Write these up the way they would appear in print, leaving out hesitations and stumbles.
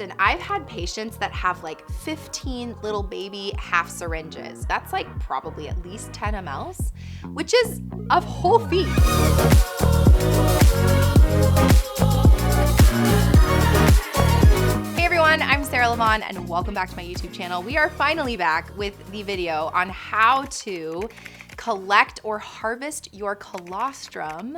And I've had patients that have like 15 little baby half syringes. That's like probably at least 10 mLs, which is a whole feed. Hey everyone, I'm Sarah Lavonne and welcome back to my YouTube channel. We are finally back with the video on how to collect or harvest your colostrum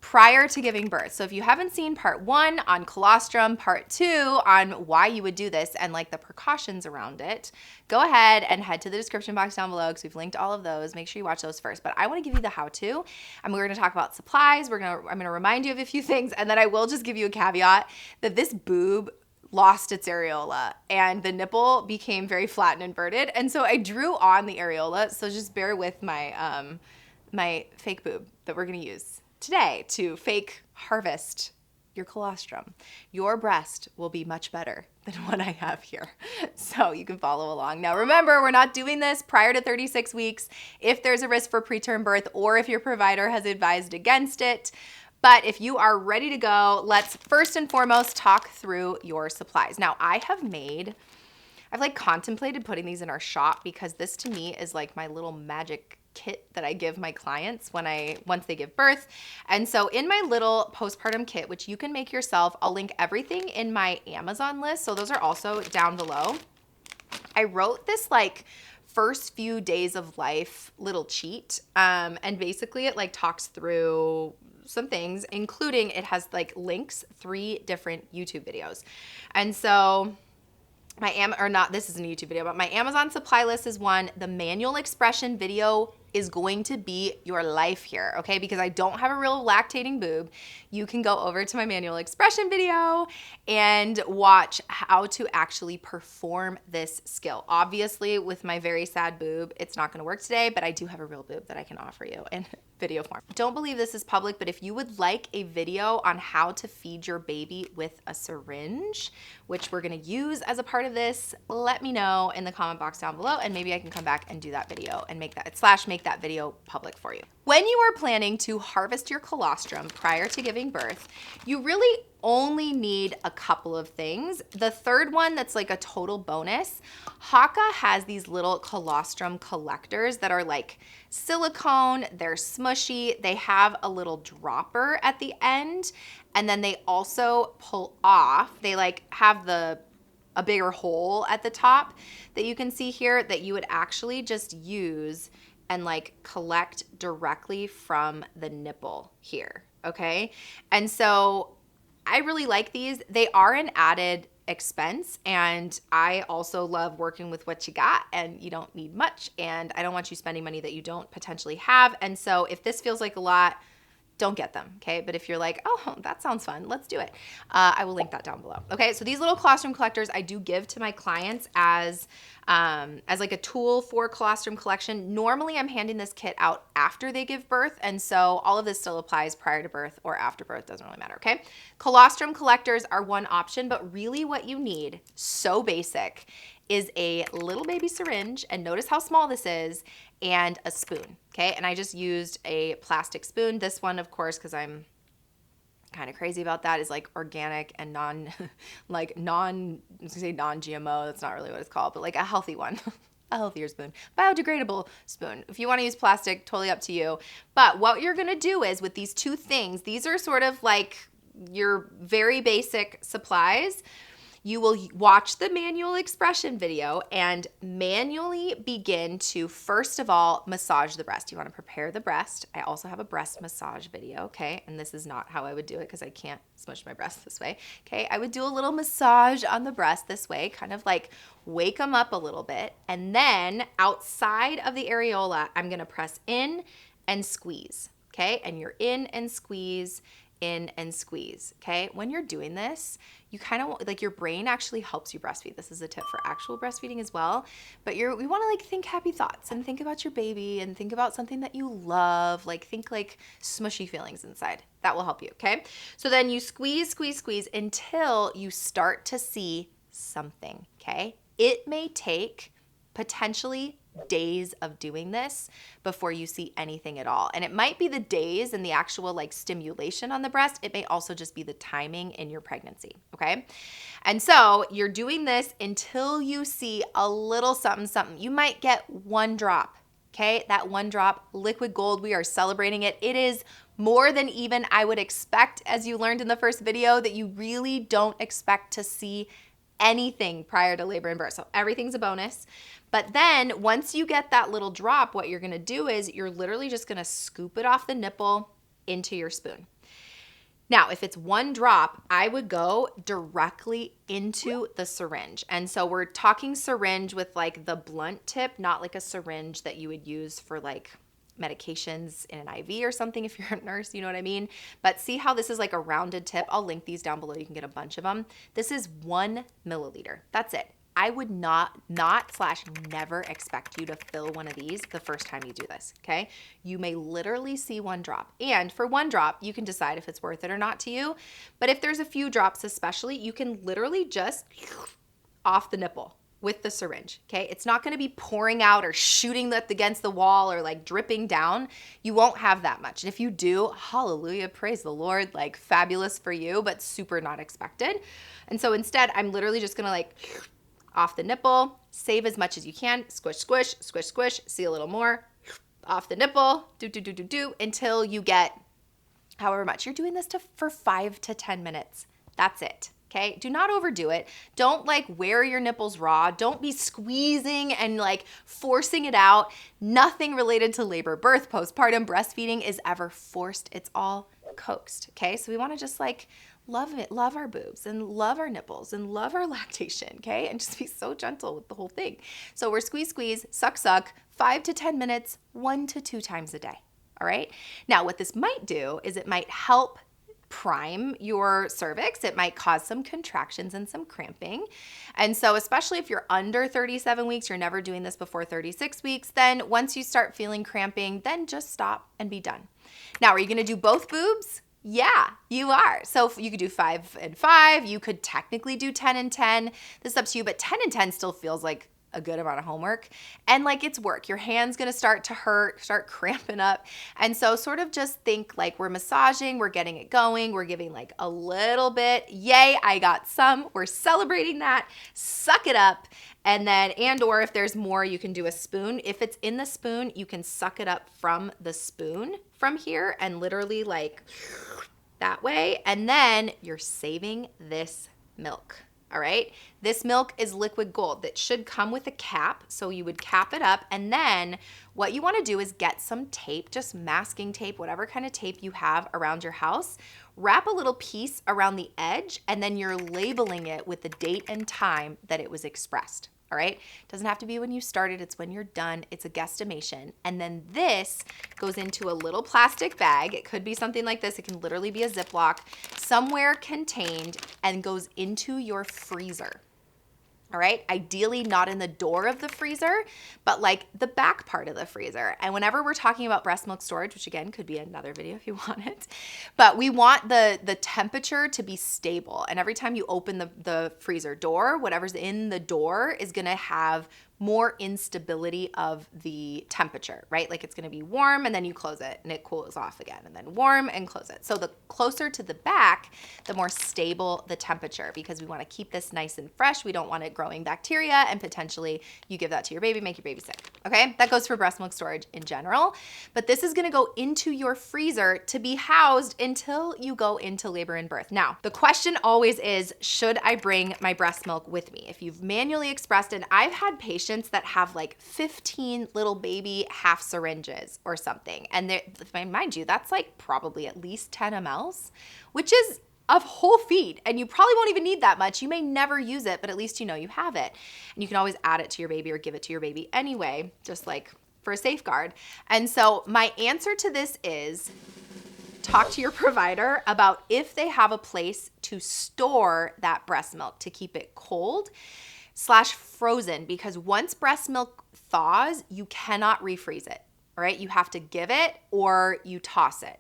prior to giving birth. So if you haven't seen part 1 on colostrum, part 2 on why you would do this and like the precautions around it, go ahead and head to the description box down below because we've linked all of those. Make sure you watch those first. But I want to give you the how-to, and we're going to talk about supplies. I'm going to remind you of a few things, and then I will just give you a caveat that this boob lost its areola and the nipple became very flat and inverted. And so I drew on the areola. So just bear with my, my fake boob that we're going to use today to fake harvest your colostrum. Your breast will be much better than what I have here. So you can follow along. Now remember, we're not doing this prior to 36 weeks if there's a risk for preterm birth or if your provider has advised against it. But if you are ready to go, let's first and foremost talk through your supplies. Now I've like contemplated putting these in our shop because this to me is like my little magic kit that I give my clients once they give birth. And so in my little postpartum kit, which you can make yourself, I'll link everything in my Amazon list. So those are also down below. I wrote this like first few days of life little cheat. And basically it like talks through some things, including it has like links 3 different YouTube videos. And so this isn't a YouTube video, but my Amazon supply list is one. The manual expression video is going to be your life here, okay? Because I don't have a real lactating boob. You can go over to my manual expression video and watch how to actually perform this skill. Obviously, with my very sad boob, it's not gonna work today, but I do have a real boob that I can offer you in video form. Don't believe this is public, but if you would like a video on how to feed your baby with a syringe, which we're gonna use as a part of this, let me know in the comment box down below, and maybe I can come back and do that video and make that video public for you. When you are planning to harvest your colostrum prior to giving birth, you really only need a couple of things. The third one that's like a total bonus, Haka has these little colostrum collectors that are like silicone, they're smushy, they have a little dropper at the end, and then they also pull off. They like have a bigger hole at the top that you can see here that you would actually just use and like collect directly from the nipple here, okay? And so I really like these. They are an added expense, and I also love working with what you got, and you don't need much, and I don't want you spending money that you don't potentially have. And so if this feels like a lot, don't get them, okay? But if you're like, oh, that sounds fun, let's do it. I will link that down below. Okay, so these little colostrum collectors I do give to my clients as like a tool for colostrum collection. Normally I'm handing this kit out after they give birth, and so all of this still applies prior to birth or after birth, doesn't really matter, okay? Colostrum collectors are one option, but really what you need, so basic, is a little baby syringe, and notice how small this is, and a spoon, okay? And I just used a plastic spoon. This one, of course, because I'm kind of crazy about that, is like organic and non-GMO. That's not really what it's called, but like a healthy one. A healthier spoon, biodegradable spoon. If you want to use plastic, totally up to you. But what you're gonna do is with these 2 things, these are sort of like your very basic supplies. You will watch the manual expression video and manually begin to, first of all, massage the breast. You want to prepare the breast. I also have a breast massage video, okay? And this is not how I would do it because I can't smush my breast this way, okay? I would do a little massage on the breast this way, kind of like wake them up a little bit. And then outside of the areola, I'm going to press in and squeeze, okay? And you're in and squeeze, okay? When you're doing this, you kind of like your brain actually helps you breastfeed. This is a tip for actual breastfeeding as well. But we want to like think happy thoughts and think about your baby and think about something that you love. Like think like smushy feelings inside. That will help you, okay? So then you squeeze until you start to see something, okay? It may take potentially days of doing this before you see anything at all. And it might be the days and the actual like stimulation on the breast. It may also just be the timing in your pregnancy, okay? And so you're doing this until you see a little something, something. You might get one drop, okay? That one drop, liquid gold, we are celebrating it. It is more than even I would expect, as you learned in the first video, that you really don't expect to see anything prior to labor and birth. So everything's a bonus. But then once you get that little drop, what you're gonna do is you're literally just gonna scoop it off the nipple into your spoon. Now, if it's one drop, I would go directly into the syringe. And so we're talking syringe with like the blunt tip, not like a syringe that you would use for like medications in an IV or something if you're a nurse, you know what I mean? But see how this is like a rounded tip? I'll link these down below. You can get a bunch of them. This is 1 milliliter. That's it. I would never expect you to fill one of these the first time you do this, okay? You may literally see one drop. And for one drop, you can decide if it's worth it or not to you. But if there's a few drops especially, you can literally just off the nipple with the syringe, okay? It's not gonna be pouring out or shooting against the wall or like dripping down. You won't have that much. And if you do, hallelujah, praise the Lord, like fabulous for you, but super not expected. And so instead, I'm literally just gonna like off the nipple, save as much as you can, squish, squish, squish, squish, see a little more, off the nipple, do, until you get however much. You're doing this for 5 to 10 minutes. That's it. Okay, do not overdo it. Don't like wear your nipples raw. Don't be squeezing and like forcing it out. Nothing related to labor, birth, postpartum, breastfeeding is ever forced. It's all coaxed. Okay, so we want to just like love it, love our boobs and love our nipples and love our lactation. Okay, and just be so gentle with the whole thing. So we're squeeze, squeeze, suck, suck, 5 to 10 minutes, 1 to 2 times a day. All right. Now, what this might do is it might help prime your cervix. It might cause some contractions and some cramping. And so especially if you're under 37 weeks, you're never doing this before 36 weeks, then once you start feeling cramping, then just stop and be done. Now, are you going to do both boobs? Yeah, you are. So you could do 5 and 5. You could technically do 10 and 10. This is up to you, but 10 and 10 still feels like a good amount of homework. And like it's work. Your hand's gonna start to hurt, start cramping up. And so sort of just think like we're massaging, we're getting it going, we're giving like a little bit. Yay, I got some. We're celebrating that. Suck it up. And then, or if there's more, you can do a spoon. If it's in the spoon, you can suck it up from the spoon from here and literally like that way. And then you're saving this milk. All right, this milk is liquid gold that should come with a cap. So you would cap it up. And then what you want to do is get some tape, just masking tape, whatever kind of tape you have around your house. Wrap a little piece around the edge, and then you're labeling it with the date and time that it was expressed. All right, it doesn't have to be when you started, it's when you're done. It's a guesstimation. And then this goes into a little plastic bag. It could be something like this. It can literally be a Ziploc, somewhere contained, and goes into your freezer. All right, ideally not in the door of the freezer, but like the back part of the freezer. And whenever we're talking about breast milk storage, which again could be another video if you want it, but we want the temperature to be stable. And every time you open the freezer door, whatever's in the door is gonna have more instability of the temperature, right? Like it's gonna be warm and then you close it and it cools off again, and then warm and close it. So the closer to the back, the more stable the temperature, because we wanna keep this nice and fresh. We don't want it growing bacteria and potentially you give that to your baby, make your baby sick, okay? That goes for breast milk storage in general, but this is gonna go into your freezer to be housed until you go into labor and birth. Now, the question always is, should I bring my breast milk with me? If you've manually expressed, and I've had patients that have like 15 little baby half syringes or something. And mind you, that's like probably at least 10 mLs, which is a whole feed. And you probably won't even need that much. You may never use it, but at least you know you have it. And you can always add it to your baby or give it to your baby anyway, just like for a safeguard. And so my answer to this is, talk to your provider about if they have a place to store that breast milk to keep it cold / frozen, because once breast milk thaws, you cannot refreeze it, all right? You have to give it or you toss it.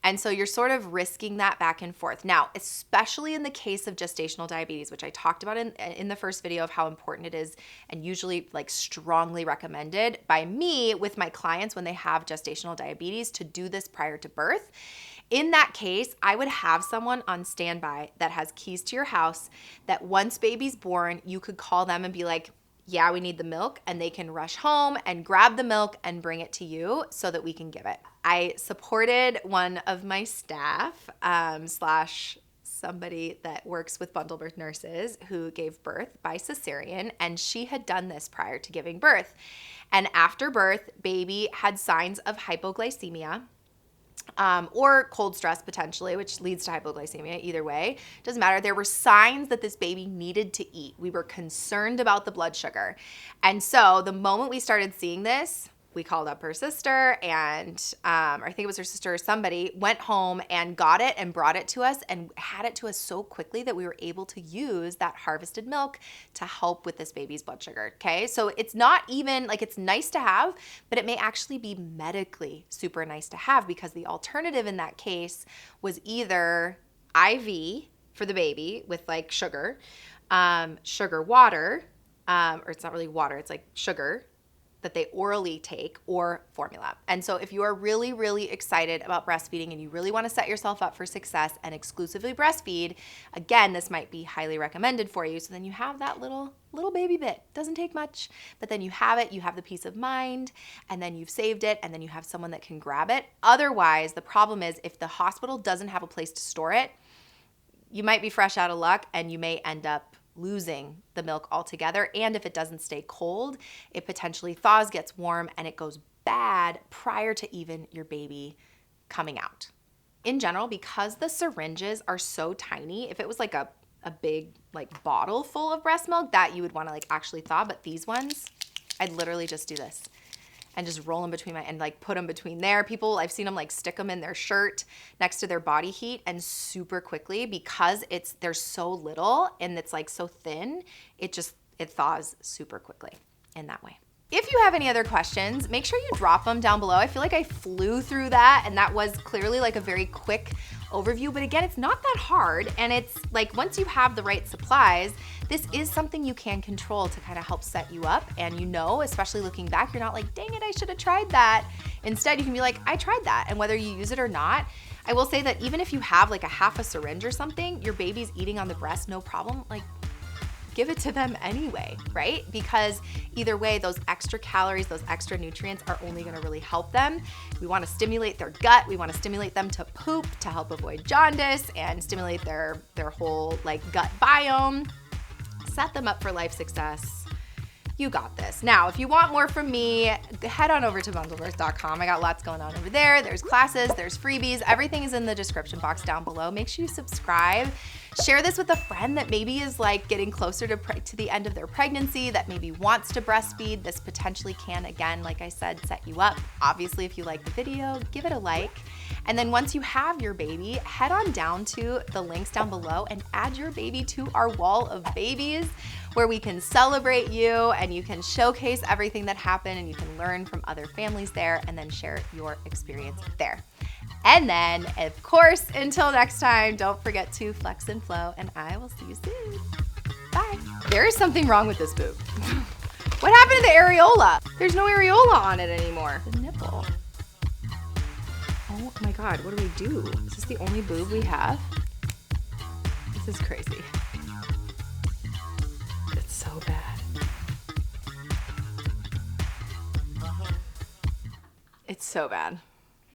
And so you're sort of risking that back and forth. Now, especially in the case of gestational diabetes, which I talked about in the first video of how important it is and usually like strongly recommended by me with my clients when they have gestational diabetes to do this prior to birth. In that case, I would have someone on standby that has keys to your house that once baby's born, you could call them and be like, yeah, we need the milk, and they can rush home and grab the milk and bring it to you so that we can give it. I supported one of my staff slash somebody that works with bundle birth nurses who gave birth by cesarean, and she had done this prior to giving birth. And after birth, baby had signs of hypoglycemia, or cold stress potentially, which leads to hypoglycemia. Either way, doesn't matter. There were signs that this baby needed to eat. We were concerned about the blood sugar. And so the moment we started seeing this, we called up her sister and I think it was her sister or somebody, went home and got it and brought it to us and had it to us so quickly that we were able to use that harvested milk to help with this baby's blood sugar, okay? So it's not even, like, it's nice to have, but it may actually be medically super nice to have because the alternative in that case was either IV for the baby with like sugar, sugar water, or it's not really water, it's like sugar, that they orally take, or formula. And so if you are really, really excited about breastfeeding and you really want to set yourself up for success and exclusively breastfeed, again, this might be highly recommended for you. So then you have that little baby bit. Doesn't take much, but then you have it, you have the peace of mind, and then you've saved it, and then you have someone that can grab it. Otherwise, the problem is if the hospital doesn't have a place to store it, you might be fresh out of luck and you may end up losing the milk altogether. And if it doesn't stay cold, it potentially thaws, gets warm, and it goes bad prior to even your baby coming out. In general, because the syringes are so tiny, if it was like a big like bottle full of breast milk, that you would want to like actually thaw, but these ones, I'd literally just do this and just roll them between and like put them between there. People, I've seen them like stick them in their shirt next to their body heat, and super quickly, because they're so little and it's like so thin, it thaws super quickly in that way. If you have any other questions, make sure you drop them down below. I feel like I flew through that, and that was clearly like a very quick overview, but again, it's not that hard, and it's like once you have the right supplies, this is something you can control to kind of help set you up. And especially looking back, you're not like, dang it, I should have tried that. Instead, you can be like, I tried that, and whether you use it or not, I will say that even if you have like a half a syringe or something, your baby's eating on the breast, no problem, like give it to them anyway, right? Because either way, those extra calories, those extra nutrients are only gonna really help them. We wanna stimulate their gut. We wanna stimulate them to poop to help avoid jaundice and stimulate their whole like gut biome, set them up for life success. You got this. Now, if you want more from me, head on over to bundlebirth.com. I got lots going on over there. There's classes, there's freebies. Everything is in the description box down below. Make sure you subscribe. Share this with a friend that maybe is like getting closer to the end of their pregnancy, that maybe wants to breastfeed. This potentially can, again, like I said, set you up. Obviously, if you like the video, give it a like. And then once you have your baby, head on down to the links down below and add your baby to our wall of babies, where we can celebrate you and you can showcase everything that happened, and you can learn from other families there and then share your experience there. And then, of course, until next time, don't forget to flex and flow, and I will see you soon. Bye. There is something wrong with this boob. What happened to the areola? There's no areola on it anymore. The nipple. Oh my God, what do we do? Is this the only boob we have? This is crazy. It's so bad. It's so bad.